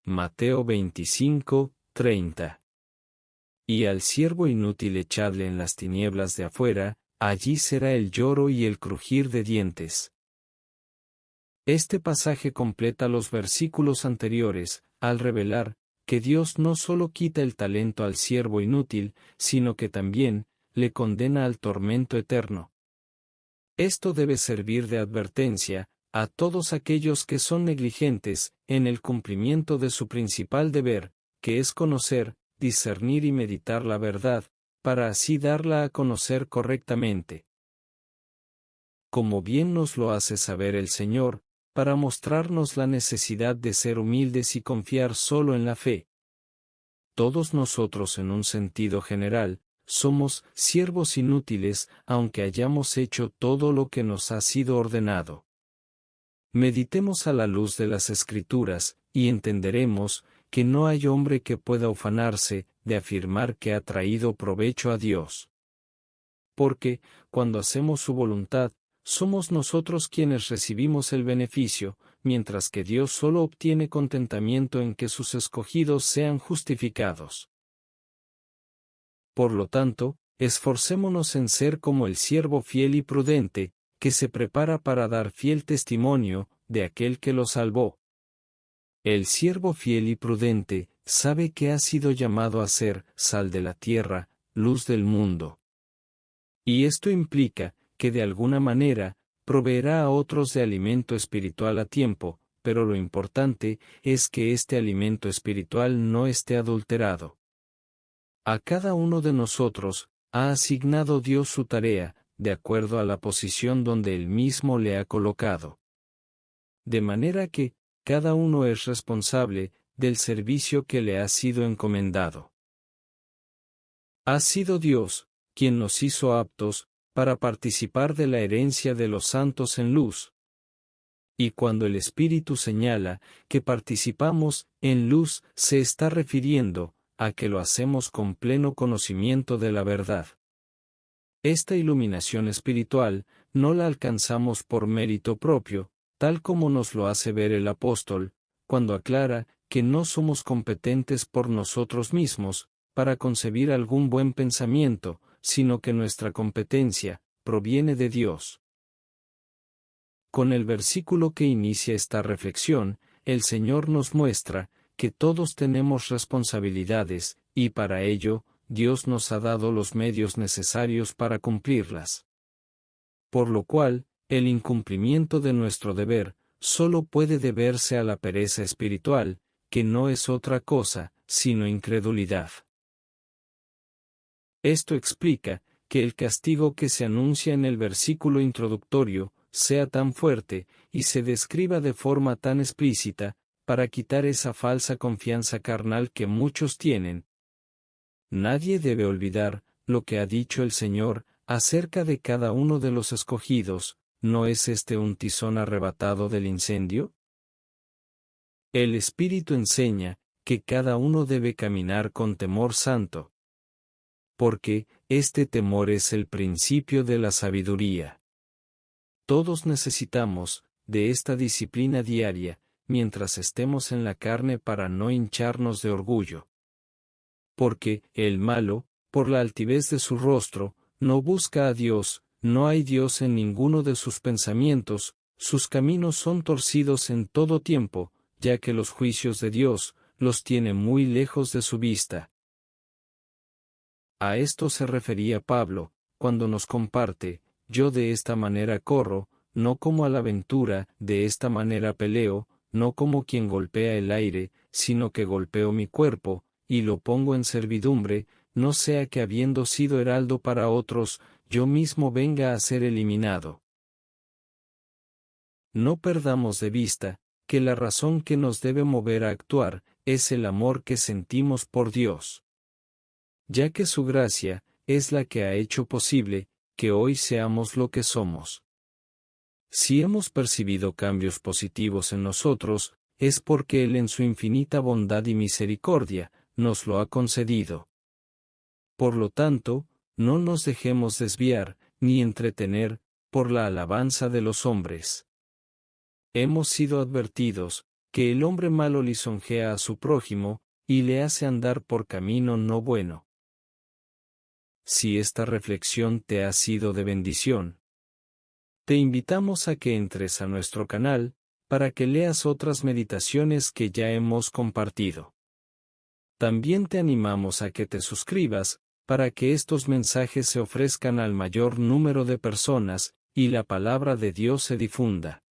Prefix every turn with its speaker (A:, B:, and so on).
A: Mateo 25:30. Y al siervo inútil echadle en las tinieblas de afuera, allí será el lloro y el crujir de dientes. Este pasaje completa los versículos anteriores, al revelar que Dios no solo quita el talento al siervo inútil, sino que también le condena al tormento eterno. Esto debe servir de advertencia a todos aquellos que son negligentes en el cumplimiento de su principal deber, que es conocer, discernir y meditar la verdad, para así darla a conocer correctamente. Como bien nos lo hace saber el Señor, para mostrarnos la necesidad de ser humildes y confiar solo en la fe. Todos nosotros en un sentido general, somos siervos inútiles, aunque hayamos hecho todo lo que nos ha sido ordenado. Meditemos a la luz de las Escrituras, y entenderemos que no hay hombre que pueda ufanarse de afirmar que ha traído provecho a Dios. Porque, cuando hacemos su voluntad, somos nosotros quienes recibimos el beneficio, mientras que Dios solo obtiene contentamiento en que sus escogidos sean justificados. Por lo tanto, esforcémonos en ser como el siervo fiel y prudente, que se prepara para dar fiel testimonio de aquel que lo salvó. El siervo fiel y prudente sabe que ha sido llamado a ser sal de la tierra, luz del mundo. Y esto implica que de alguna manera proveerá a otros de alimento espiritual a tiempo, pero lo importante es que este alimento espiritual no esté adulterado. A cada uno de nosotros ha asignado Dios su tarea, de acuerdo a la posición donde Él mismo le ha colocado. De manera que, cada uno es responsable del servicio que le ha sido encomendado. Ha sido Dios quien nos hizo aptos para participar de la herencia de los santos en luz. Y cuando el Espíritu señala que participamos en luz, se está refiriendo a que lo hacemos con pleno conocimiento de la verdad. Esta iluminación espiritual no la alcanzamos por mérito propio, tal como nos lo hace ver el apóstol, cuando aclara que no somos competentes por nosotros mismos para concebir algún buen pensamiento, sino que nuestra competencia proviene de Dios. Con el versículo que inicia esta reflexión, el Señor nos muestra que todos tenemos responsabilidades, y para ello, Dios nos ha dado los medios necesarios para cumplirlas. Por lo cual, el incumplimiento de nuestro deber solo puede deberse a la pereza espiritual, que no es otra cosa, sino incredulidad. Esto explica que el castigo que se anuncia en el versículo introductorio sea tan fuerte, y se describa de forma tan explícita, para quitar esa falsa confianza carnal que muchos tienen. Nadie debe olvidar lo que ha dicho el Señor acerca de cada uno de los escogidos. ¿No es este un tizón arrebatado del incendio? El Espíritu enseña que cada uno debe caminar con temor santo. Porque este temor es el principio de la sabiduría. Todos necesitamos de esta disciplina diaria, mientras estemos en la carne para no hincharnos de orgullo. Porque el malo, por la altivez de su rostro, no busca a Dios, no hay Dios en ninguno de sus pensamientos, sus caminos son torcidos en todo tiempo, ya que los juicios de Dios los tiene muy lejos de su vista. A esto se refería Pablo, cuando nos comparte: yo de esta manera corro, no como a la aventura, de esta manera peleo, no como quien golpea el aire, sino que golpeo mi cuerpo, y lo pongo en servidumbre, no sea que habiendo sido heraldo para otros, yo mismo venga a ser eliminado. No perdamos de vista que la razón que nos debe mover a actuar es el amor que sentimos por Dios. Ya que su gracia es la que ha hecho posible que hoy seamos lo que somos. Si hemos percibido cambios positivos en nosotros, es porque Él en su infinita bondad y misericordia nos lo ha concedido. Por lo tanto, no nos dejemos desviar, ni entretener, por la alabanza de los hombres. Hemos sido advertidos que el hombre malo lisonjea a su prójimo, y le hace andar por camino no bueno. Si esta reflexión te ha sido de bendición, te invitamos a que entres a nuestro canal, para que leas otras meditaciones que ya hemos compartido. También te animamos a que te suscribas, para que estos mensajes se ofrezcan al mayor número de personas, y la palabra de Dios se difunda.